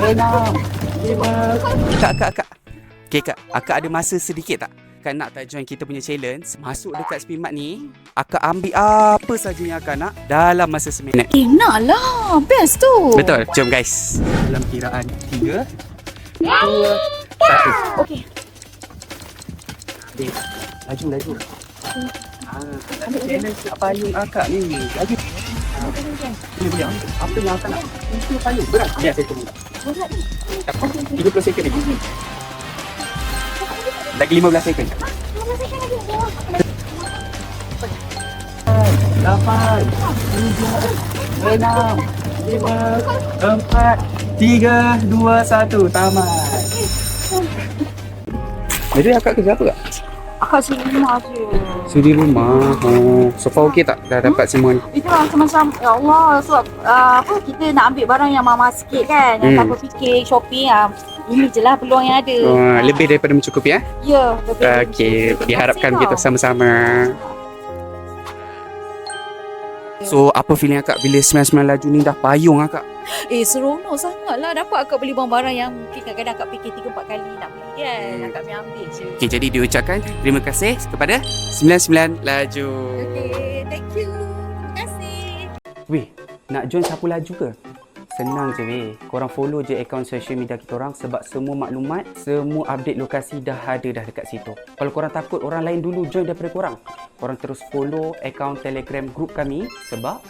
enam, lima. Kak. Okay kak, akak ada masa sedikit tak? Kak nak tak join kita punya challenge? Masuk dekat Spinmat ni, akak ambil apa saja yang akak nak dalam masa seminit. Nak lah, best tu. Betul, jom guys. Dalam kiraan 3, 2, 1. Okey. Laju. Challenge nak payung akak ni. Laju. Ni apa yang akak nak? Mesti payung. Berat. Biar saya tunggu. Berat ni. 30 second lagi. Lagi 15 second. 8, 7, 6, 5, 4, 3, 2, 1. Tamat. Jadi akak kerja apa kak? Akak sini rumah je. Sudi rumah. Oh, so far okey tak? Dah dapat semua ni? Itulah macam ya Allah, sebab apa kita nak ambil barang yang mahal sikit kan. Yang tak berfikir shopping ini je lah peluang yang ada. Lebih daripada mencukupi ya? Ya, betul. Okey, diharapkan kita sama-sama. So, apa feeling akak bila 99 laju ni dah payung akak? Seronok sangat lah. Dapat akak beli barang-barang yang mungkin kadang-kadang akak fikir 3-4 kali nak beli kan. Akak ambil je. Okey, jadi diucapkan terima kasih kepada 99 laju. Okay, thank you. Terima kasih. Weh, nak join Sapu Laju ke? Senang je weh. Korang follow je akaun social media kita orang sebab semua maklumat, semua update lokasi dah ada dah dekat situ. Kalau korang takut orang lain dulu join daripada korang, korang terus follow akaun Telegram group kami sebab